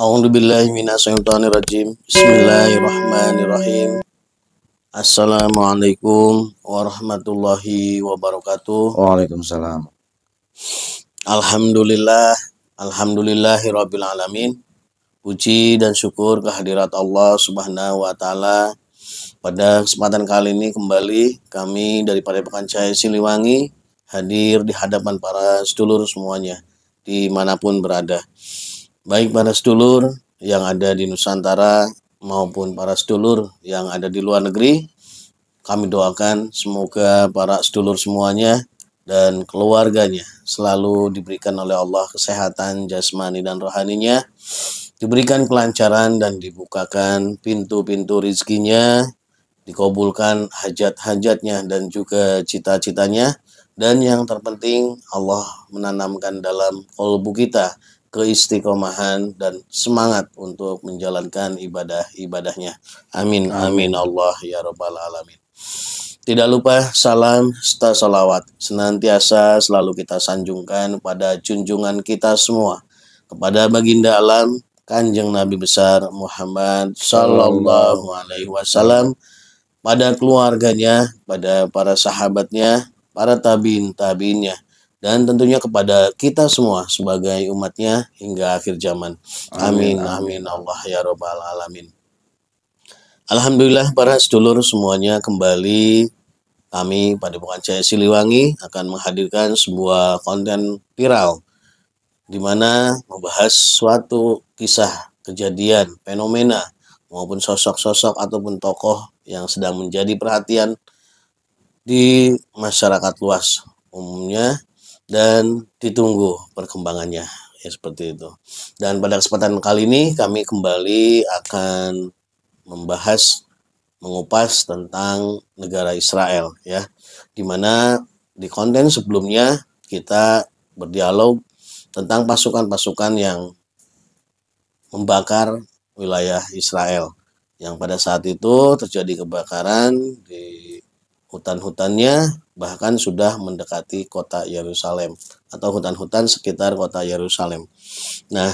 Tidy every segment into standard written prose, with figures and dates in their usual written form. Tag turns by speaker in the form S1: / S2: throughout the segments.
S1: A'udzubillahi minasyaitonirrajim. Bismillahirrahmanirrahim. Assalamualaikum warahmatullahi wabarakatuh.
S2: Waalaikumsalam.
S1: Alhamdulillah, alhamdulillahirabbil alamin. Puji dan syukur kehadirat Allah Subhanahu wa taala. Pada kesempatan kali ini kembali kami dari Padepokan Cahaya Siliwangi hadir di hadapan para sedulur semuanya dimanapun berada. Baik para sedulur yang ada di Nusantara maupun para sedulur yang ada di luar negeri, kami doakan semoga para sedulur semuanya dan keluarganya selalu diberikan oleh Allah kesehatan jasmani dan rohaninya, diberikan kelancaran dan dibukakan pintu-pintu rizkinya, dikabulkan hajat-hajatnya dan juga cita-citanya, dan yang terpenting Allah menanamkan dalam kalbu kita keistiqomahan dan semangat untuk menjalankan ibadah-ibadahnya. Amin, amin Allah ya rabbal alamin. Tidak lupa salam serta salawat senantiasa selalu kita sanjungkan pada junjungan kita semua, kepada baginda alam Kanjeng Nabi besar Muhammad Sallallahu Alaihi Wasallam, pada keluarganya, pada para sahabatnya, para tabiin-tabiinnya, dan tentunya kepada kita semua sebagai umatnya hingga akhir zaman. Amin, amin Allah ya rabbal alamin. Alhamdulillah para sedulur semuanya, kembali kami Padepokan Cahaya Siliwangi akan menghadirkan sebuah konten viral di mana membahas suatu kisah, kejadian, fenomena maupun sosok-sosok ataupun tokoh yang sedang menjadi perhatian di masyarakat luas umumnya dan ditunggu perkembangannya, ya seperti itu. Dan pada kesempatan kali ini kami kembali akan membahas, mengupas tentang negara Israel, ya, dimana di konten sebelumnya kita berdialog tentang pasukan-pasukan yang membakar wilayah Israel, yang pada saat itu terjadi kebakaran di hutan-hutannya, bahkan sudah mendekati kota Yerusalem atau hutan-hutan sekitar kota Yerusalem. Nah,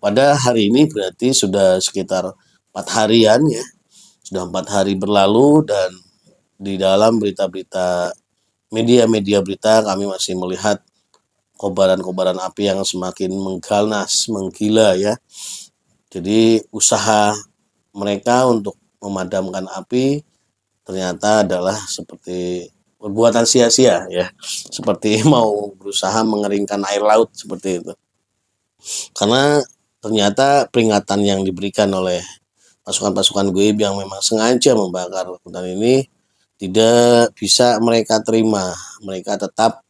S1: pada hari ini berarti sudah sekitar 4 harian, ya, sudah 4 hari berlalu, dan di dalam berita-berita media-media berita kami masih melihat kobaran-kobaran api yang semakin mengganas, menggila, ya. Jadi usaha mereka untuk memadamkan api ternyata adalah seperti perbuatan sia-sia, ya, seperti mau berusaha mengeringkan air laut seperti itu. Karena ternyata peringatan yang diberikan oleh pasukan-pasukan Goib yang memang sengaja membakar hutan ini tidak bisa mereka terima. Mereka tetap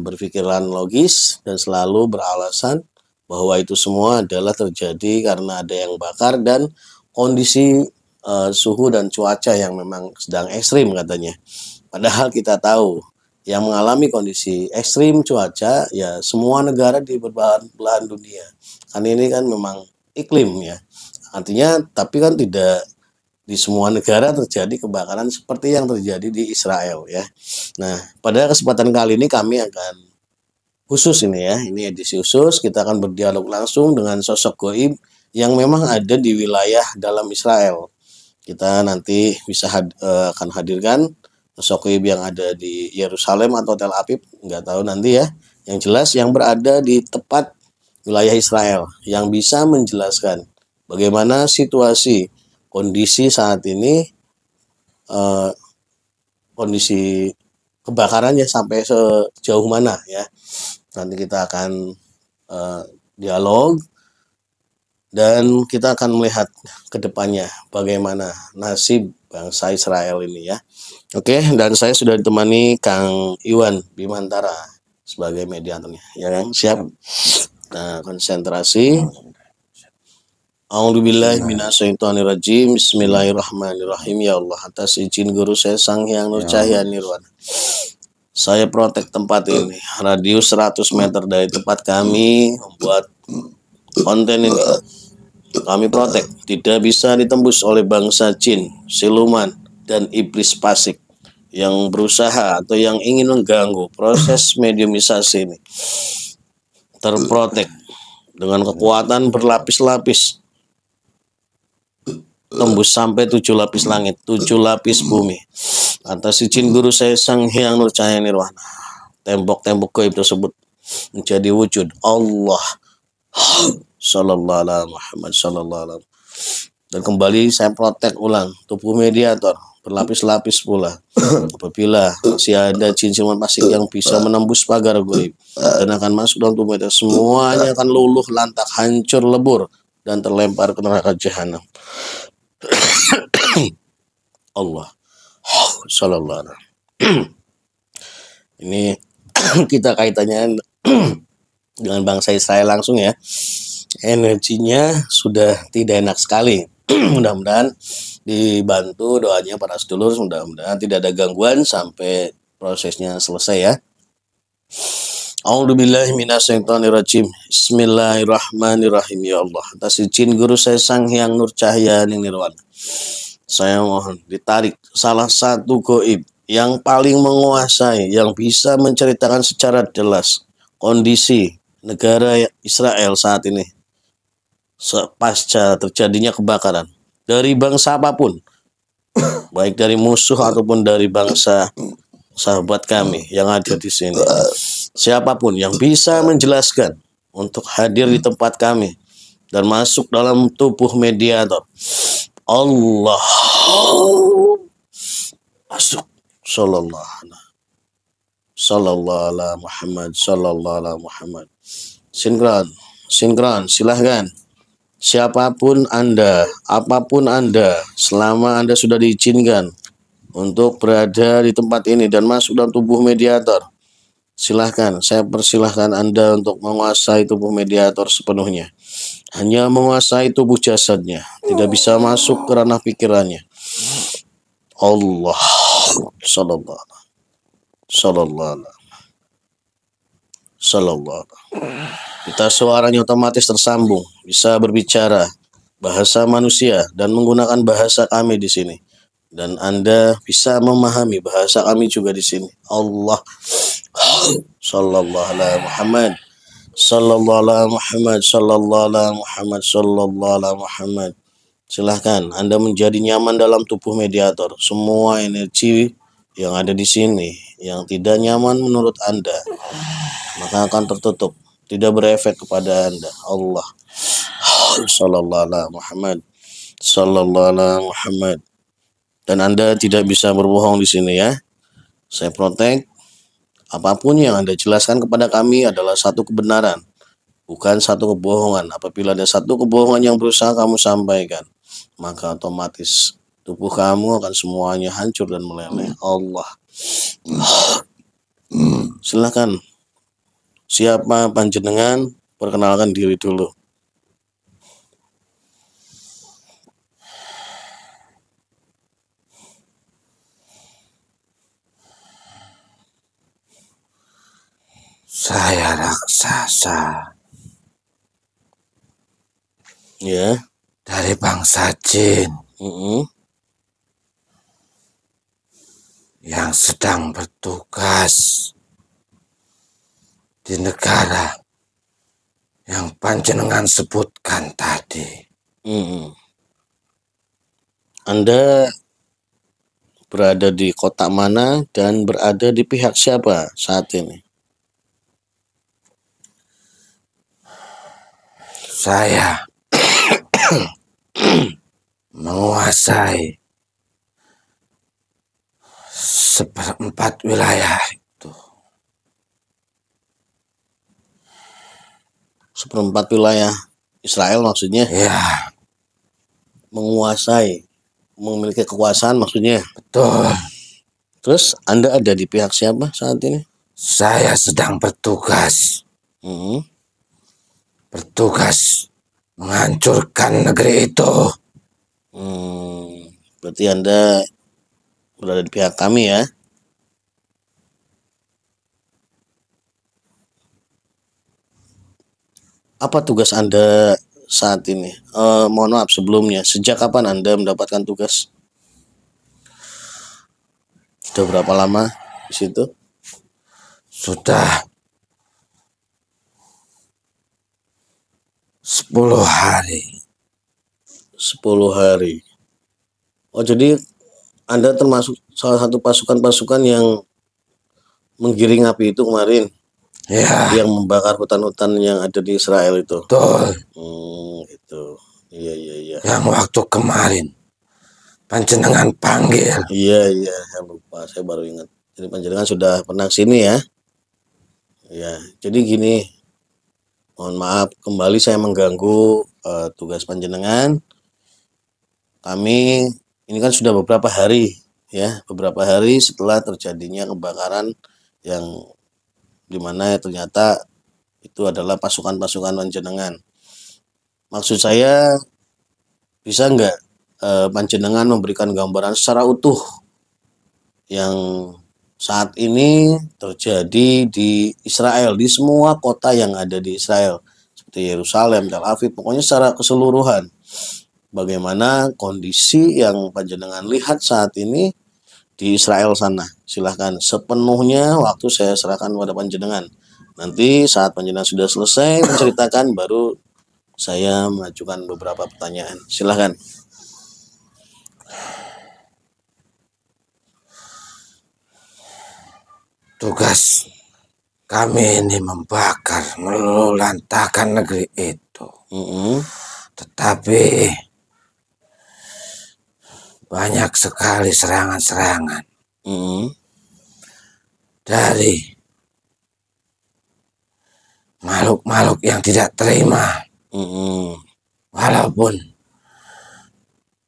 S1: berpikiran logis dan selalu beralasan bahwa itu semua adalah terjadi karena ada yang bakar dan kondisi suhu dan cuaca yang memang sedang ekstrim katanya. Padahal kita tahu yang mengalami kondisi ekstrim cuaca ya semua negara di belahan dunia. Kan ini kan memang iklim, ya. Artinya tapi kan tidak di semua negara terjadi kebakaran seperti yang terjadi di Israel, ya. Nah, pada kesempatan kali ini kami akan khusus ini, ya, ini edisi khusus, kita akan berdialog langsung dengan sosok Goib yang memang ada di wilayah dalam Israel. Kita nanti bisa akan hadirkan sosok Goib yang ada di Yerusalem atau Tel Aviv, nggak tahu nanti, ya. Yang jelas yang berada di tepat wilayah Israel yang bisa menjelaskan bagaimana situasi kondisi saat ini, kondisi kebakarannya sampai sejauh mana, ya. Nanti kita akan dialog dan kita akan melihat ke depannya bagaimana nasib bangsa Israel ini, ya. Oke, dan saya sudah ditemani Kang Iwan Bimantara sebagai mediatornya, ya, Kang. Siap. Nah, konsentrasi. A'udzubillahi minasyaitonirrajim. Bismillahirrahmanirrahim. Ya Allah, atas izin guru saya Sang Hyang Nur Cahya Nirwana, saya protek tempat ini. Radius 100 meter dari tempat kami membuat konten ini, kami protek tidak bisa ditembus oleh bangsa jin, siluman, dan iblis fasik yang berusaha atau yang ingin mengganggu proses mediumisasi ini. Terprotek dengan kekuatan berlapis-lapis, tembus sampai 7 lapis langit, 7 lapis bumi. Atas izin guru saya Sang Hyang Nur Cahaya Nirwana, tembok-tembok gaib tersebut menjadi wujud Allah Sallallahu alaihi Muhammad Sallallahu alaihi. Dan kembali saya protek ulang tubuh mediator berlapis-lapis pula. Apabila masih ada jin siluman pasik yang bisa menembus pagar gaib dan akan masuk dalam tubuh mediator, semuanya akan luluh lantak, hancur lebur dan terlempar ke neraka jahanam. Allah Sallallahu alaihi. Ini kita kaitannya dengan bangsa Israel langsung ya. Energinya sudah tidak enak sekali. Mudah-mudahan dibantu doanya para sedulur, mudah-mudahan tidak ada gangguan sampai prosesnya selesai ya. A'udzubillahi minasyaitonirrajim. Bismillahirrahmanirrahim. Ya Allah, atas izin guru saya Sang Hyang Nur Cahaya Nirwana, saya mohon ditarik salah satu gaib yang paling menguasai, yang bisa menceritakan secara jelas kondisi negara Israel saat ini pasca terjadinya kebakaran, dari bangsa apapun, baik dari musuh ataupun dari bangsa sahabat kami yang ada di sini. Siapapun yang bisa menjelaskan untuk hadir di tempat kami dan masuk dalam tubuh mediator, Allah masuk. Sallallahu alaihi Muhammad Sallallahu alaihi Muhammad. Sinkron, silahkan. Siapapun Anda, apapun Anda, selama Anda sudah diizinkan untuk berada di tempat ini dan masuk dalam tubuh mediator, silahkan, saya persilahkan Anda untuk menguasai tubuh mediator sepenuhnya. Hanya menguasai tubuh jasadnya, tidak bisa masuk ke ranah pikirannya. Allah Sallallahu. Kita suaranya otomatis tersambung, bisa berbicara bahasa manusia dan menggunakan bahasa kami di sini. Dan Anda bisa memahami bahasa kami juga di sini. Allah Sallallahu alaihi Muhammad Sallallahu alaihi Muhammad Sallallahu alaihi Muhammad Sallallahu alaihi Muhammad. Silahkan Anda menjadi nyaman dalam tubuh mediator. Semua energi yang ada di sini yang tidak nyaman menurut Anda, maka akan tertutup, tidak berefek kepada Anda. Allah Sallallahu alaihi Muhammad Sallallahu alaihi Muhammad. Dan Anda tidak bisa berbohong di sini ya. Saya protek, apapun yang Anda jelaskan kepada kami adalah satu kebenaran, bukan satu kebohongan. Apabila ada satu kebohongan yang berusaha kamu sampaikan, maka otomatis tubuh kamu akan semuanya hancur dan meleleh. Allah. Silakan. Siapa panjenengan? Perkenalkan diri dulu.
S2: Saya raksasa.
S1: Ya.
S2: Dari bangsa jin. Yang sedang bertugas di negara yang panjenengan sebutkan tadi.
S1: Anda berada di kota mana dan berada di pihak siapa saat ini?
S2: Saya menguasai 1/4 wilayah itu.
S1: 1/4 wilayah Israel maksudnya?
S2: Ya.
S1: Menguasai, memiliki kekuasaan maksudnya?
S2: Betul.
S1: Terus Anda ada di pihak siapa saat ini?
S2: Saya sedang bertugas. Bertugas menghancurkan negeri itu.
S1: Berarti Anda berada di pihak kami ya? Apa tugas Anda saat ini? Mohon maaf sebelumnya, sejak kapan Anda mendapatkan tugas? Sudah berapa lama di situ?
S2: Sudah 10 hari.
S1: 10 hari. Oh, jadi Anda termasuk salah satu pasukan-pasukan yang menggiring api itu kemarin,
S2: Ya,
S1: yang membakar hutan-hutan yang ada di Israel itu.
S2: betul.
S1: Itu. Iya, iya, iya.
S2: Yang waktu kemarin panjenengan panggil.
S1: Iya, iya, saya lupa, saya baru ingat. Jadi panjenengan sudah pernah sini ya. Ya, jadi gini, mohon maaf kembali saya mengganggu tugas panjenengan. Kami ini kan sudah beberapa hari ya, beberapa hari setelah terjadinya kebakaran yang dimana ternyata itu adalah pasukan-pasukan panjenengan. Maksud saya bisa nggak panjenengan memberikan gambaran secara utuh yang saat ini terjadi di Israel, di semua kota yang ada di Israel, seperti Yerusalem, Tel Aviv, pokoknya secara keseluruhan. Bagaimana kondisi yang panjenengan lihat saat ini di Israel sana? Silahkan, sepenuhnya waktu saya serahkan kepada panjenengan. Nanti saat panjenengan sudah selesai menceritakan, baru saya mengajukan beberapa pertanyaan. Silahkan.
S2: Tugas kami ini membakar, meluluhlantahkan negeri itu. Tetapi banyak sekali serangan-serangan dari makhluk-makhluk yang tidak terima. Walaupun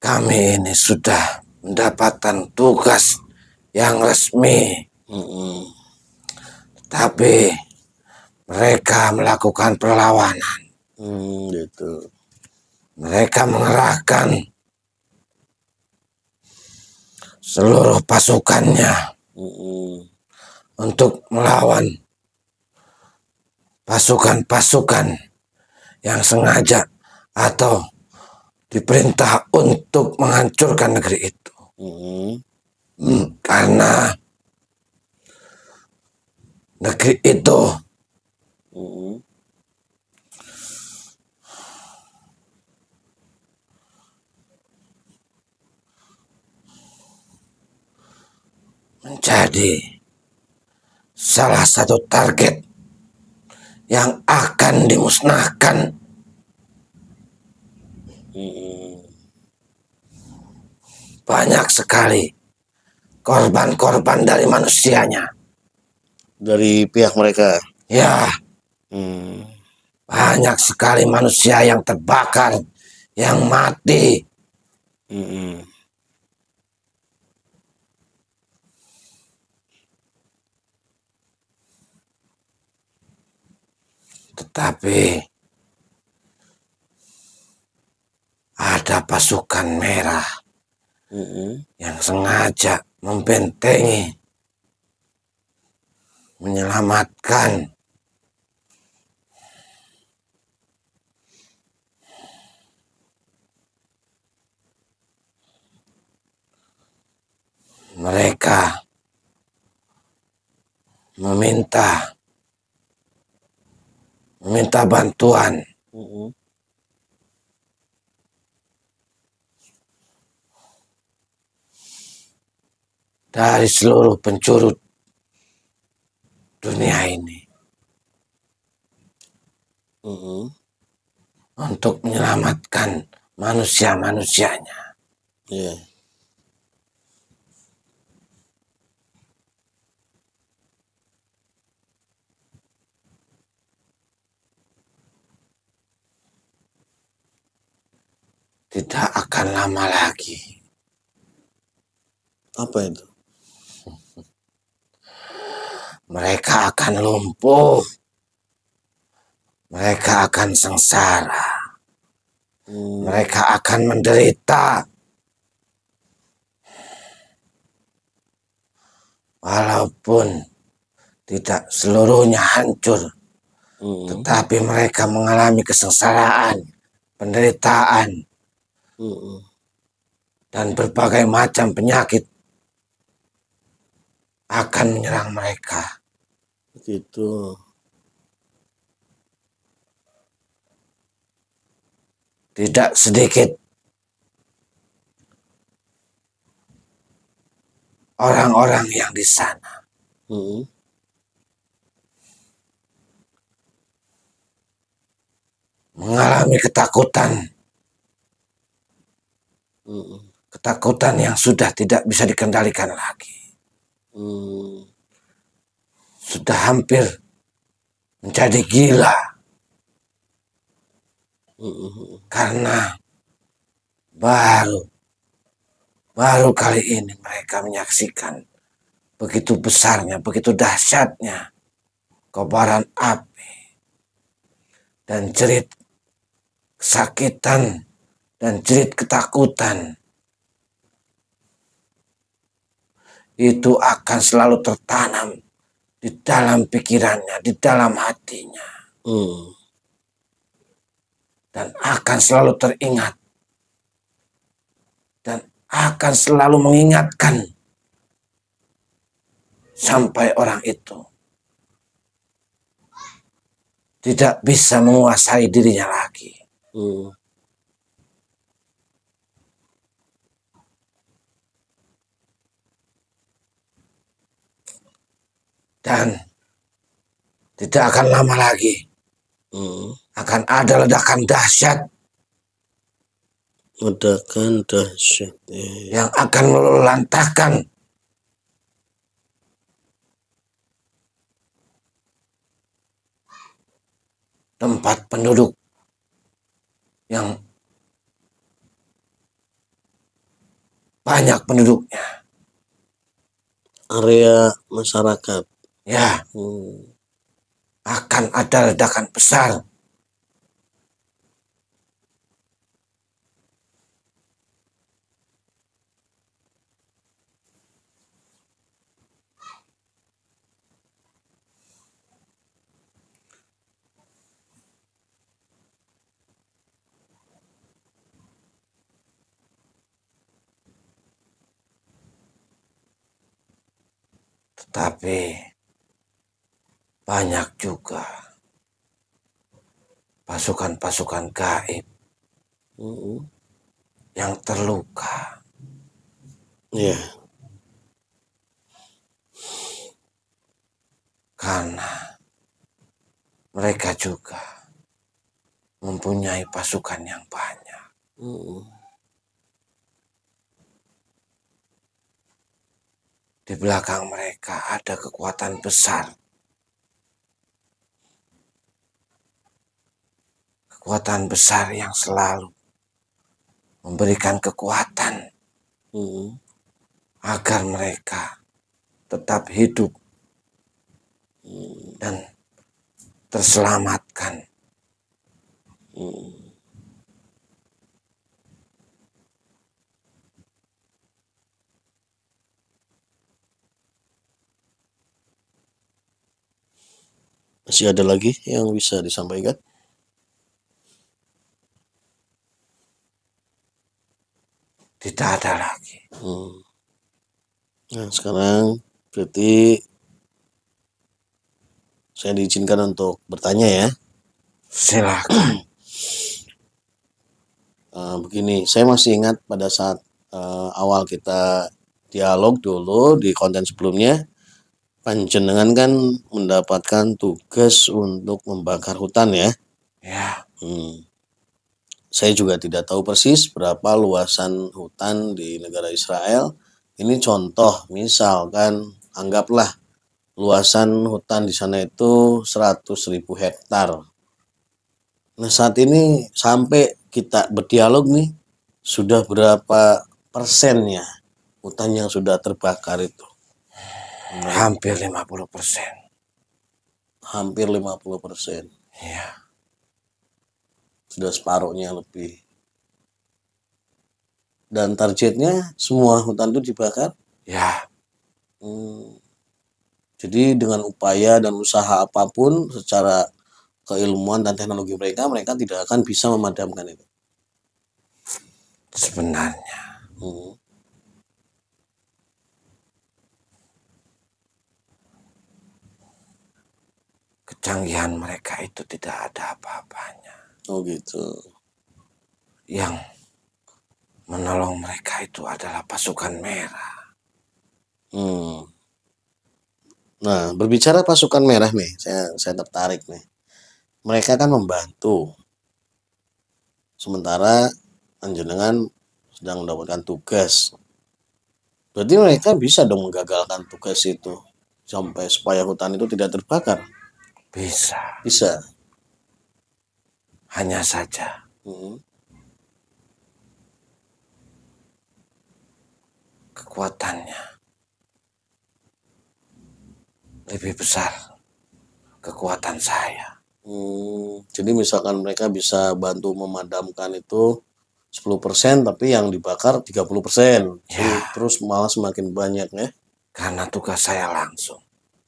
S2: kami ini sudah mendapatkan tugas yang resmi, tapi mereka melakukan perlawanan.
S1: Gitu.
S2: Mereka mengerahkan seluruh pasukannya untuk melawan pasukan-pasukan yang sengaja atau diperintah untuk menghancurkan negeri itu. Karena negeri itu menjadi salah satu target yang akan dimusnahkan. Banyak sekali korban-korban dari manusianya.
S1: Dari pihak mereka.
S2: Ya, banyak sekali manusia yang terbakar, yang mati. Tetapi ada pasukan merah yang sengaja membentengi, menyelamatkan mereka, meminta bantuan dari seluruh penjuru dunia ini untuk menyelamatkan manusia-manusianya. Tidak akan lama lagi.
S1: Apa itu?
S2: Mereka akan lumpuh. Mereka akan sengsara. Mereka akan menderita. Walaupun tidak seluruhnya hancur, tetapi mereka mengalami kesengsaraan, penderitaan, dan berbagai macam penyakit akan menyerang mereka.
S1: Gitu.
S2: tidak sedikit orang-orang yang di sana mengalami ketakutan. Ketakutan yang sudah tidak bisa dikendalikan lagi. Sudah hampir menjadi gila. Karena baru kali ini mereka menyaksikan begitu besarnya, begitu dahsyatnya kobaran api dan jerit kesakitan dan jerit ketakutan itu akan selalu tertanam di dalam pikirannya, di dalam hatinya. Dan akan selalu teringat. Dan akan selalu mengingatkan sampai orang itu tidak bisa menguasai dirinya lagi. Dan tidak akan lama lagi akan ada ledakan dahsyat.
S1: Ledakan dahsyat
S2: yang akan meluluhlantahkan tempat penduduk yang banyak penduduknya.
S1: Area masyarakat.
S2: Ya. Akan ada ledakan besar. Tetapi banyak juga pasukan-pasukan gaib yang terluka.
S1: Ya.
S2: Karena mereka juga mempunyai pasukan yang banyak. Di belakang mereka ada kekuatan besar. Kekuatan besar yang selalu memberikan kekuatan agar mereka tetap hidup dan terselamatkan.
S1: Masih ada lagi yang bisa disampaikan?
S2: Tidak ada lagi.
S1: Nah, sekarang berarti saya diizinkan untuk bertanya ya.
S2: Silakan.
S1: Begini, saya masih ingat pada saat awal kita dialog dulu di konten sebelumnya, panjenengan kan mendapatkan tugas untuk membakar hutan ya.
S2: Ya.
S1: Saya juga tidak tahu persis berapa luasan hutan di negara Israel. Ini contoh, misalkan anggaplah luasan hutan di sana itu 100.000 hektar. Nah, saat ini sampai kita berdialog nih, sudah berapa persennya hutan yang sudah terbakar itu?
S2: Hampir 50%.
S1: Hampir 50%.
S2: Ya.
S1: Sudah separuhnya lebih. Dan targetnya semua hutan itu dibakar?
S2: Ya.
S1: Jadi dengan upaya dan usaha apapun secara keilmuan dan teknologi mereka tidak akan bisa memadamkan itu.
S2: Sebenarnya kecanggihan mereka itu tidak ada apa-apanya.
S1: Oh gitu.
S2: yang menolong mereka itu adalah pasukan merah.
S1: Nah, berbicara pasukan merah nih, saya tertarik nih. Mereka kan membantu, sementara panjenengan sedang mendapatkan tugas. Berarti mereka bisa dong menggagalkan tugas itu sampai supaya hutan itu tidak terbakar.
S2: Bisa,
S1: Bisa.
S2: hanya saja kekuatannya lebih besar kekuatan saya.
S1: Jadi misalkan mereka bisa bantu memadamkan itu 10%, tapi yang dibakar 30%.
S2: Ya,
S1: Terus malah semakin banyak ya.
S2: karena tugas saya langsung.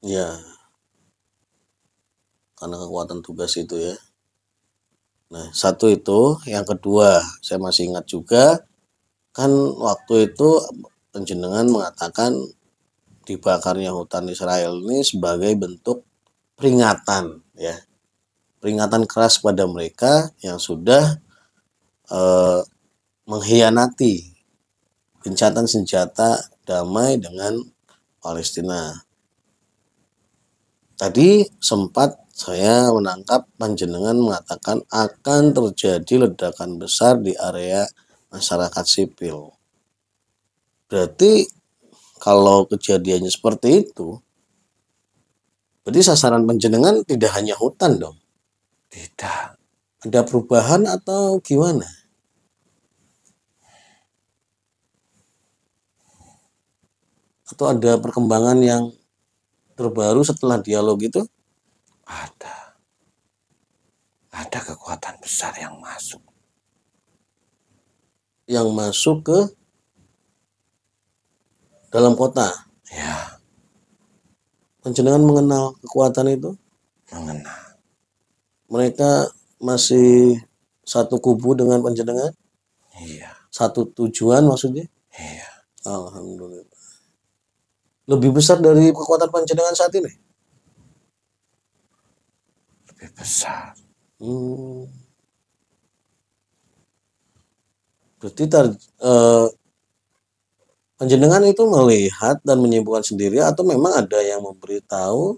S1: Ya, karena kekuatan tugas itu ya. Nah, satu itu. Yang kedua, saya masih ingat juga, kan waktu itu panjenengan mengatakan dibakarnya hutan Israel ini sebagai bentuk peringatan ya. Peringatan keras pada mereka yang sudah mengkhianati gencatan senjata damai dengan Palestina. Tadi sempat saya menangkap panjenengan mengatakan akan terjadi ledakan besar di area masyarakat sipil. Berarti kalau kejadiannya seperti itu, berarti sasaran panjenengan tidak hanya hutan dong.
S2: Tidak,
S1: Ada perubahan atau gimana? Atau ada perkembangan yang terbaru setelah dialog itu?
S2: ada. Ada kekuatan besar yang masuk.
S1: Yang masuk ke dalam kota.
S2: Ya,
S1: Panjenengan mengenal kekuatan itu?
S2: mengenal.
S1: Mereka masih satu kubu dengan panjenengan?
S2: Iya,
S1: Satu tujuan maksudnya?
S2: iya,
S1: Alhamdulillah. Lebih besar dari kekuatan panjenengan saat ini?
S2: lebih besar.
S1: Berarti panjenengan itu melihat dan menyimpulkan sendiri atau memang ada yang memberitahu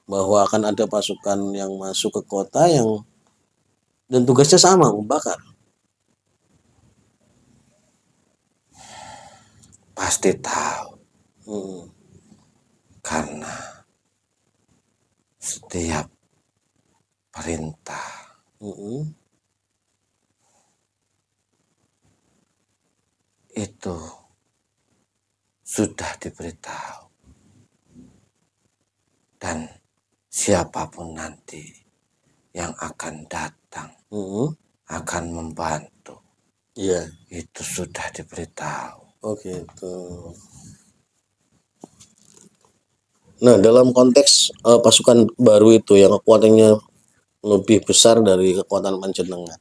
S1: bahwa akan ada pasukan yang masuk ke kota yang dan tugasnya sama, membakar?
S2: Pasti tahu,
S1: Hmm.
S2: karena setiap perintah
S1: Hmm.
S2: itu sudah diberitahu. Dan siapapun nanti yang akan datang, akan membantu,
S1: Iya.
S2: itu sudah diberitahu.
S1: Oh gitu. Nah, dalam konteks pasukan baru itu yang kekuatannya lebih besar dari kekuatan panjenengan,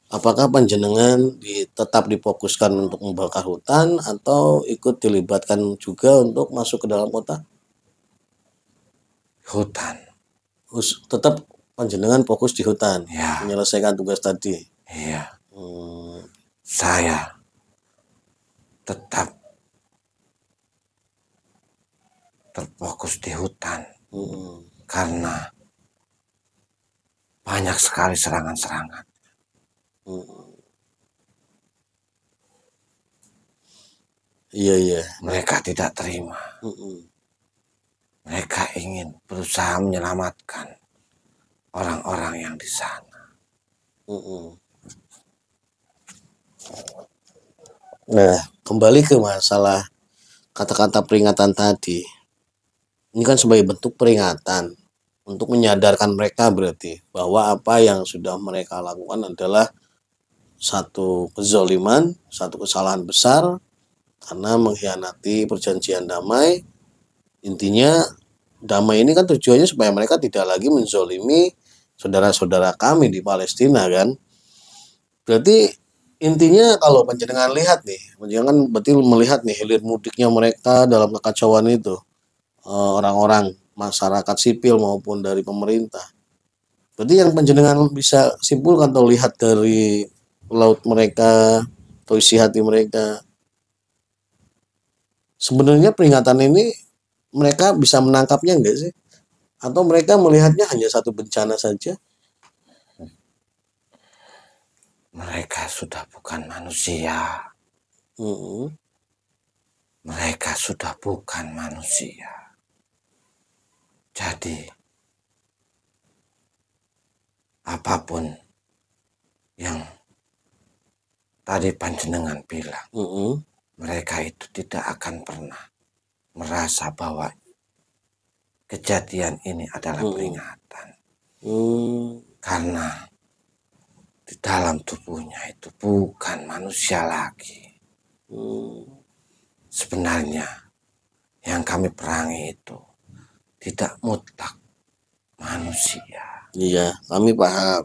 S1: apakah panjenengan tetap difokuskan untuk membakar hutan atau ikut dilibatkan juga untuk masuk ke dalam kota?
S2: Hutan,
S1: Tetap panjenengan fokus di hutan,
S2: ya,
S1: menyelesaikan tugas tadi.
S2: iya.
S1: Hmm.
S2: Saya tetap terfokus di hutan karena banyak sekali serangan-serangan.
S1: Iya, iya.
S2: Mereka tidak terima. Mereka ingin berusaha menyelamatkan orang-orang yang di sana.
S1: Nah, kembali ke masalah kata-kata peringatan tadi. Ini kan sebagai bentuk peringatan untuk menyadarkan mereka berarti bahwa apa yang sudah mereka lakukan adalah satu kezaliman, satu kesalahan besar karena mengkhianati perjanjian damai. Intinya damai ini kan tujuannya supaya mereka tidak lagi menzolimi saudara-saudara kami di Palestina kan. Berarti intinya kalau panjenengan lihat nih, panjenengan berarti melihat nih hilir mudiknya mereka dalam kekacauan itu, orang-orang masyarakat sipil maupun dari pemerintah. Berarti yang panjenengan bisa simpulkan atau lihat dari laut mereka atau isi hati mereka, sebenarnya peringatan ini mereka bisa menangkapnya enggak sih? Atau mereka melihatnya hanya satu bencana saja?
S2: Mereka sudah bukan manusia.
S1: Mm-mm.
S2: Mereka sudah bukan manusia. Jadi, apapun yang tadi panjenengan bilang,
S1: Mm-mm.
S2: mereka itu tidak akan pernah merasa bahwa kejadian ini adalah
S1: Mm-mm.
S2: peringatan.
S1: Mm.
S2: Karena di dalam tubuhnya itu bukan manusia lagi.
S1: Mm.
S2: Sebenarnya yang kami perangi itu tidak mutlak manusia.
S1: Iya, kami paham.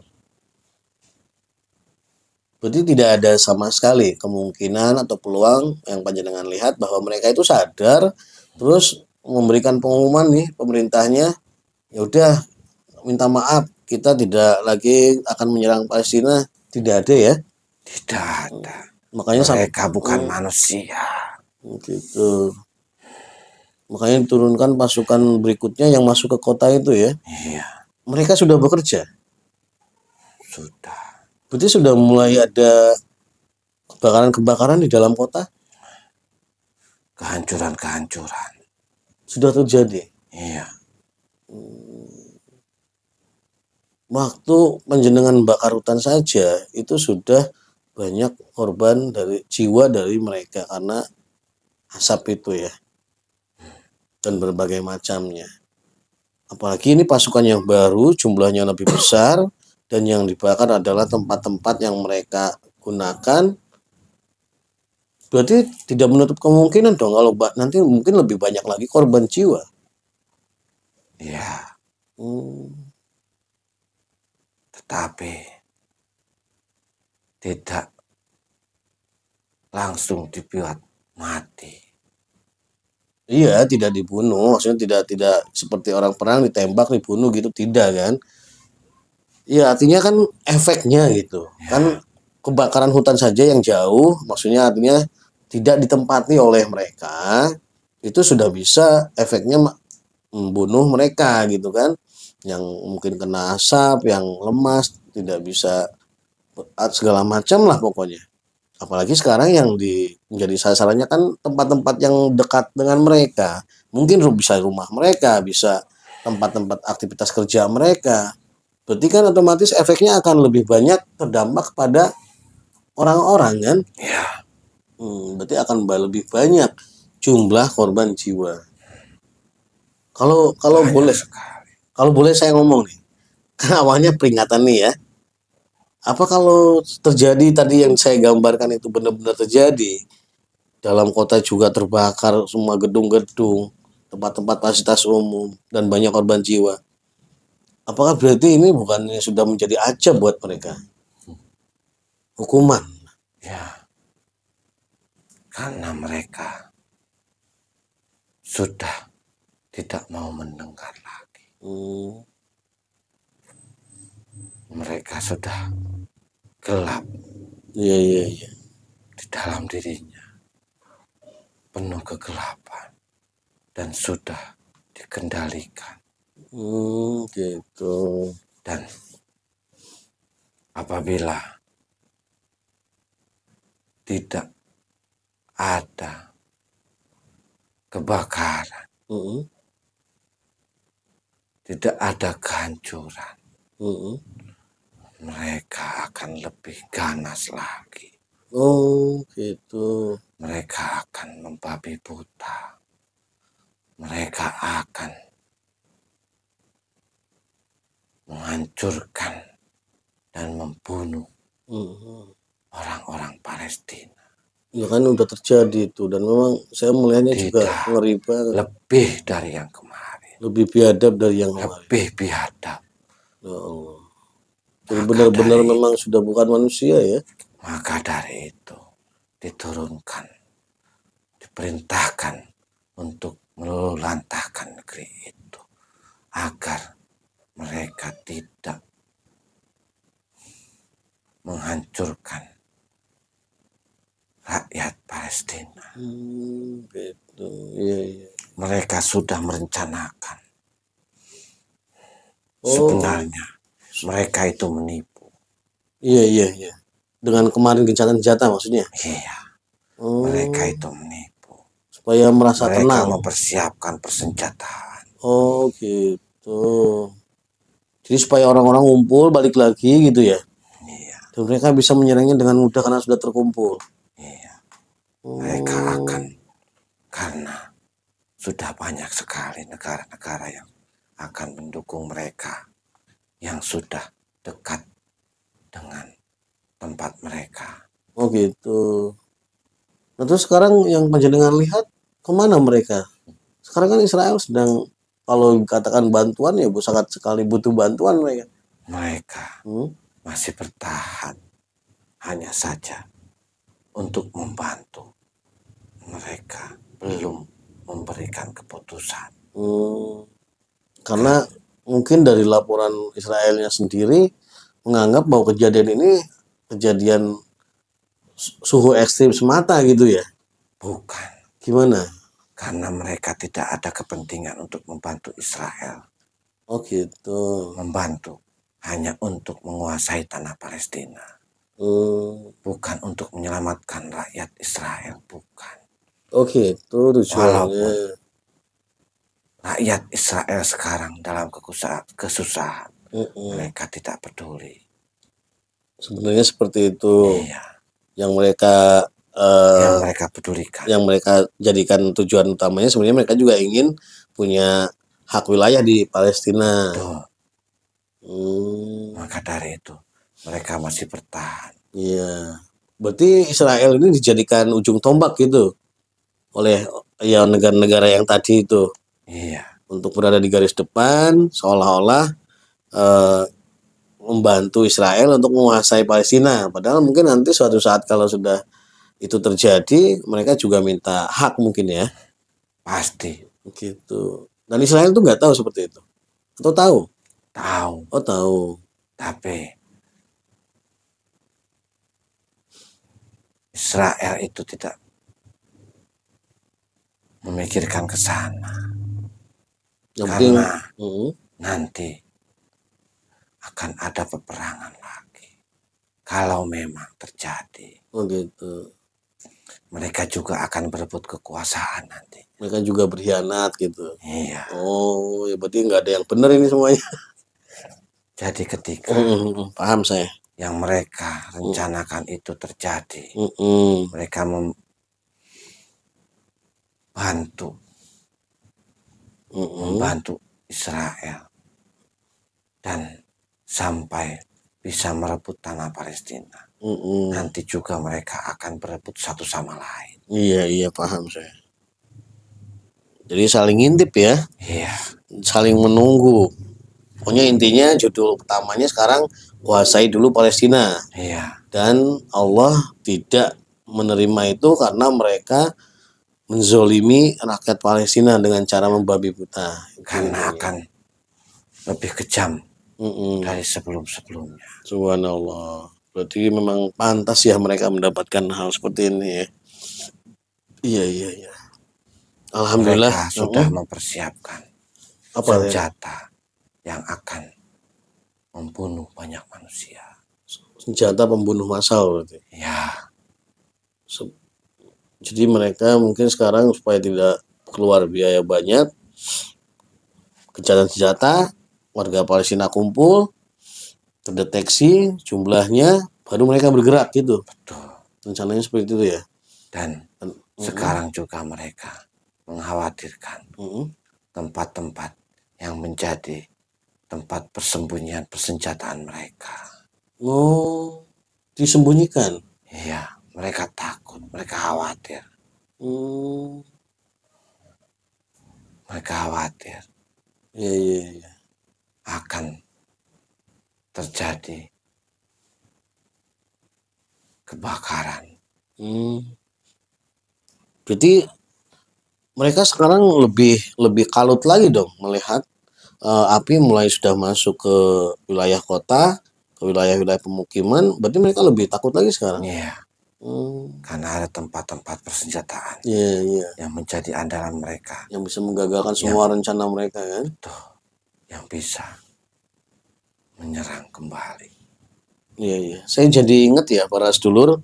S1: Berarti tidak ada sama sekali kemungkinan atau peluang yang panjenengan lihat bahwa mereka itu sadar terus memberikan pengumuman nih pemerintahnya, ya udah minta maaf, kita tidak lagi akan menyerang Palestina. Tidak ada ya.
S2: Tidak ada.
S1: Makanya
S2: Mereka bukan manusia.
S1: gitu. Makanya diturunkan pasukan berikutnya yang masuk ke kota itu ya.
S2: Iya,
S1: Mereka sudah bekerja.
S2: sudah.
S1: Berarti sudah mulai ada kebakaran-kebakaran di dalam kota.
S2: Kehancuran-kehancuran.
S1: Sudah terjadi.
S2: Iya.
S1: Waktu panjenengan bakar hutan saja itu sudah banyak korban dari jiwa dari mereka karena asap itu ya, dan berbagai macamnya. Apalagi ini pasukan yang baru, jumlahnya lebih besar, dan yang dibakar adalah tempat-tempat yang mereka gunakan. Berarti tidak menutup kemungkinan dong kalau nanti mungkin lebih banyak lagi korban jiwa.
S2: Iya.
S1: Hmm.
S2: Tetapi tidak langsung dibuat mati.
S1: Iya, tidak dibunuh, maksudnya tidak seperti orang perang ditembak dibunuh gitu, tidak kan? Iya, artinya kan efeknya gitu. Kan kebakaran hutan saja yang jauh, maksudnya artinya tidak ditempati oleh mereka, itu sudah bisa efeknya membunuh mereka gitu kan. Yang mungkin kena asap, yang lemas, tidak bisa segala macam lah pokoknya. Apalagi sekarang yang menjadi sasarannya kan tempat-tempat yang dekat dengan mereka. Mungkin bisa rumah mereka, bisa tempat-tempat aktivitas kerja mereka. Berarti kan otomatis efeknya akan lebih banyak terdampak pada orang-orang kan.
S2: Iya.
S1: Berarti akan lebih banyak jumlah korban jiwa. Kalau kalau
S2: Banyak
S1: boleh,
S2: sekali.
S1: kalau boleh saya ngomong nih, kan awalnya peringatan nih ya. Apa kalau terjadi tadi yang saya gambarkan itu benar-benar terjadi, dalam kota juga terbakar semua gedung-gedung, tempat-tempat fasilitas umum, dan banyak korban jiwa. Apakah berarti ini bukannya sudah menjadi aja buat mereka? Hukuman.
S2: Ya, karena mereka sudah tidak mau mendengar lagi.
S1: Hmm.
S2: Mereka sudah gelap
S1: Iya, iya, iya.
S2: di dalam dirinya, penuh kegelapan dan sudah dikendalikan.
S1: Gitu.
S2: Dan apabila tidak ada kebakaran,
S1: Mm-mm.
S2: tidak ada kehancuran,
S1: Mm-mm.
S2: mereka akan lebih ganas lagi.
S1: Oh, gitu.
S2: Mereka akan membabi buta. Mereka akan menghancurkan dan membunuh
S1: Mm-mm.
S2: orang-orang Palestina.
S1: Ya kan udah terjadi itu, dan memang saya melihatnya juga
S2: Tidak,
S1: ngeri banget.
S2: lebih dari yang kemarin.
S1: Lebih biadab dari yang kemarin.
S2: Lebih biadab.
S1: Ya Allah. Jadi
S2: Maka
S1: benar-benar
S2: dari
S1: memang sudah bukan manusia ya.
S2: Maka dari itu diturunkan, diperintahkan untuk meluluhlantahkan negeri itu agar mereka tidak menghancurkan rakyat Palestina.
S1: Gitu. Iya, iya.
S2: Mereka sudah merencanakan.
S1: Oh.
S2: Sebenarnya mereka itu menipu.
S1: Iya, iya, iya. Dengan kemarin gencatan senjata maksudnya?
S2: Iya.
S1: Oh.
S2: Mereka itu menipu.
S1: Supaya merasa
S2: mereka
S1: tenang.
S2: mempersiapkan persenjataan.
S1: Oh gitu. Jadi supaya orang-orang ngumpul balik lagi gitu ya?
S2: Iya.
S1: Dan mereka bisa menyerangnya dengan mudah karena sudah terkumpul.
S2: Iya. Mereka akan, karena sudah banyak sekali negara-negara yang akan mendukung mereka, yang sudah dekat dengan tempat mereka.
S1: Oh gitu. Nah terus sekarang yang panjenengan lihat kemana mereka? Sekarang kan Israel sedang, kalau katakan bantuan ya sangat sekali butuh bantuan mereka.
S2: Mereka masih bertahan, hanya saja untuk membantu. Mereka belum memberikan keputusan.
S1: Karena mungkin dari laporan Israelnya sendiri menganggap bahwa kejadian ini kejadian suhu ekstrim semata gitu ya?
S2: Bukan.
S1: Gimana?
S2: Karena mereka tidak ada kepentingan untuk membantu Israel.
S1: Oh gitu.
S2: Membantu hanya untuk menguasai tanah Palestina. Bukan untuk menyelamatkan rakyat Israel, bukan.
S1: Oh gitu tujuannya.
S2: Walaupun rakyat Israel sekarang dalam kesusahan, mereka tidak peduli.
S1: Sebenarnya seperti itu.
S2: Iya.
S1: Yang mereka
S2: pedulikan.
S1: Yang mereka jadikan tujuan utamanya sebenarnya mereka juga ingin punya hak wilayah di Palestina.
S2: Betul. Maka dari itu mereka masih bertahan.
S1: Iya. Berarti Israel ini dijadikan ujung tombak gitu oleh ya negara-negara yang tadi itu.
S2: Iya.
S1: Untuk berada di garis depan seolah-olah membantu Israel untuk menguasai Palestina. Padahal mungkin nanti suatu saat kalau sudah itu terjadi, mereka juga minta hak mungkin ya.
S2: Pasti.
S1: Gitu. Dan Israel tuh nggak tahu seperti itu. Atau tahu?
S2: Tahu.
S1: Oh tahu.
S2: Tapi Israel itu tidak memikirkan ke sana. Karena nanti akan ada peperangan lagi. Kalau memang terjadi.
S1: Oh gitu.
S2: Mereka juga akan berebut kekuasaan nanti.
S1: Mereka juga berkhianat gitu.
S2: Iya.
S1: Oh, ya berarti nggak ada yang benar ini semuanya.
S2: Jadi ketika
S1: paham saya.
S2: Yang mereka rencanakan itu terjadi, mereka membantu Israel dan sampai bisa merebut tanah Palestina. Nanti juga mereka akan berebut satu sama lain.
S1: Iya paham saya. Jadi saling ngintip ya.
S2: Iya.
S1: Saling menunggu. Pokoknya intinya judul utamanya sekarang kuasai dulu Palestina.
S2: Iya.
S1: Dan Allah tidak menerima itu karena mereka menzolimi rakyat Palestina dengan cara membabi buta.
S2: Karena akan lebih kejam dari sebelum-sebelumnya.
S1: Subhanallah. Berarti memang pantas ya mereka mendapatkan hal seperti ini ya. Iya. Alhamdulillah.
S2: Mereka sudah mempersiapkan senjata yang akan membunuh banyak manusia.
S1: Senjata pembunuh massal berarti.
S2: Ya.
S1: Jadi mereka mungkin sekarang supaya tidak keluar biaya banyak, gencatan senjata, warga Palestina kumpul, terdeteksi jumlahnya, baru mereka bergerak gitu.
S2: Betul.
S1: Rencananya seperti itu ya.
S2: Dan sekarang juga mereka mengkhawatirkan tempat-tempat yang menjadi tempat persembunyian persenjataan mereka.
S1: Oh, disembunyikan?
S2: Iya, mereka takut, mereka khawatir. Mereka khawatir.
S1: Iya.
S2: Akan terjadi kebakaran.
S1: Berarti mereka sekarang lebih kalut lagi dong melihat api mulai sudah masuk ke wilayah kota, ke wilayah-wilayah pemukiman, berarti mereka lebih takut lagi sekarang.
S2: Iya. Karena ada tempat-tempat persenjataan yang menjadi andalan mereka,
S1: yang bisa menggagalkan semua rencana mereka kan.
S2: Betul. Yang bisa menyerang kembali.
S1: Iya. Saya jadi ingat ya para sedulur,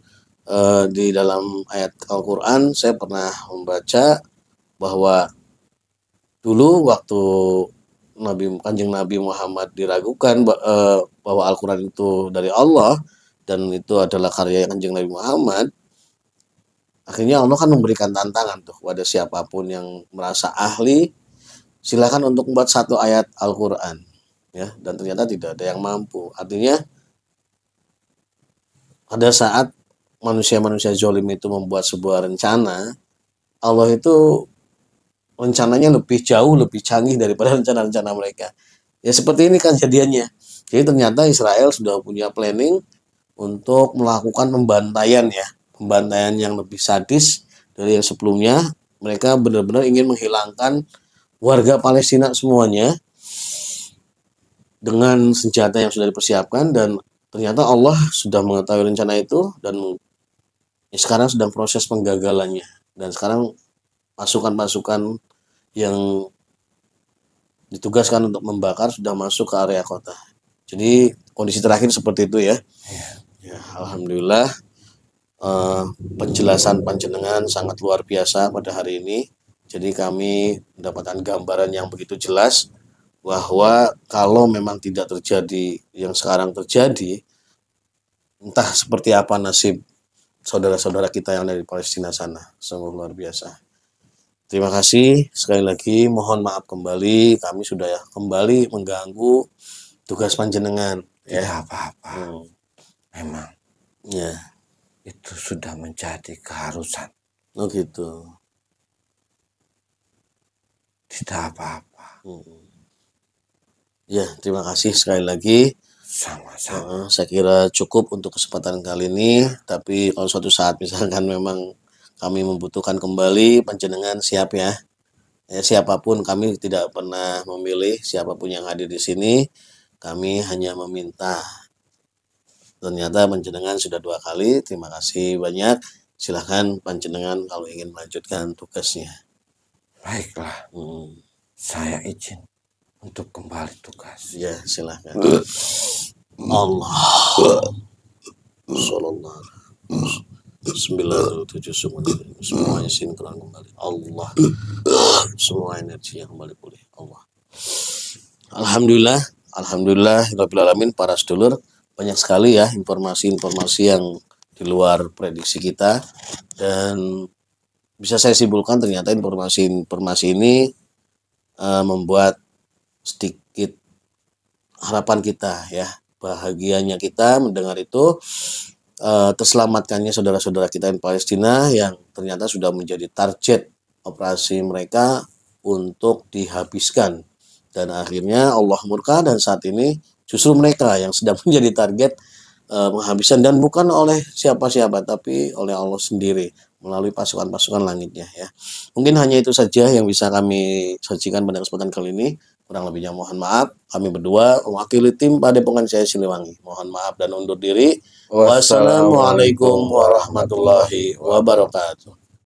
S1: di dalam ayat Al-Quran saya pernah membaca bahwa dulu waktu Kanjeng Nabi Muhammad diragukan bahwa Al-Quran itu dari Allah dan itu adalah karya Kanjeng Nabi Muhammad, akhirnya Allah kan memberikan tantangan tuh pada siapapun yang merasa ahli, silakan untuk membuat satu ayat Al-Quran ya, dan ternyata tidak ada yang mampu. Artinya pada saat manusia-manusia zolim itu membuat sebuah rencana, Allah itu rencananya lebih jauh, lebih canggih daripada rencana-rencana mereka. Ya seperti ini kan jadiannya. Jadi ternyata Israel sudah punya planning untuk melakukan pembantaian ya, pembantaian yang lebih sadis dari yang sebelumnya. Mereka benar-benar ingin menghilangkan warga Palestina semuanya dengan senjata yang sudah dipersiapkan, dan ternyata Allah sudah mengetahui rencana itu dan sekarang sedang proses penggagalannya. Dan sekarang pasukan-pasukan yang ditugaskan untuk membakar sudah masuk ke area kota. Jadi kondisi terakhir seperti itu ya. Ya, alhamdulillah penjelasan panjenengan sangat luar biasa pada hari ini. Jadi kami mendapatkan gambaran yang begitu jelas bahwa kalau memang tidak terjadi yang sekarang terjadi, entah seperti apa nasib saudara-saudara kita yang dari Palestina sana. Sungguh luar biasa. Terima kasih sekali lagi, mohon maaf kembali kami sudah kembali mengganggu tugas panjenengan.
S2: Tidak apa-apa. Memang
S1: ya
S2: itu sudah menjadi keharusan.
S1: Oh gitu.
S2: Tidak apa-apa.
S1: Ya, terima kasih sekali lagi.
S2: Sama-sama.
S1: Saya kira cukup untuk kesempatan kali ini. Tapi kalau suatu saat misalkan memang kami membutuhkan kembali, panjenengan siap ya. Siapapun, kami tidak pernah memilih siapapun yang hadir di sini. Kami hanya meminta. Ternyata panjenengan sudah 2 kali. Terima kasih banyak. Silahkan panjenengan kalau ingin melanjutkan tugasnya.
S2: Baiklah. Saya izin untuk kembali tugas.
S1: Ya, silahkan. Allah. Sallallahu. 97 semuanya sinkron kembali. Allah. Semua energi yang kembali pulih. Allah. Alhamdulillah rabbil alamin. Para sedulur, banyak sekali ya informasi-informasi yang di luar prediksi kita, dan bisa saya simpulkan ternyata informasi-informasi ini membuat sedikit harapan kita ya, bahagianya kita mendengar itu, terselamatkannya saudara-saudara kita di Palestina yang ternyata sudah menjadi target operasi mereka untuk dihabiskan, dan akhirnya Allah murka, dan saat ini justru mereka yang sedang menjadi target penghabisan, dan bukan oleh siapa-siapa tapi oleh Allah sendiri melalui pasukan-pasukan langitnya ya. Mungkin hanya itu saja yang bisa kami sajikan pada kesempatan kali ini. Kurang lebihnya mohon maaf. Kami berdua mewakili tim Padepokan Jaya Siliwangi. Mohon maaf dan undur diri. Wassalamualaikum warahmatullahi wabarakatuh.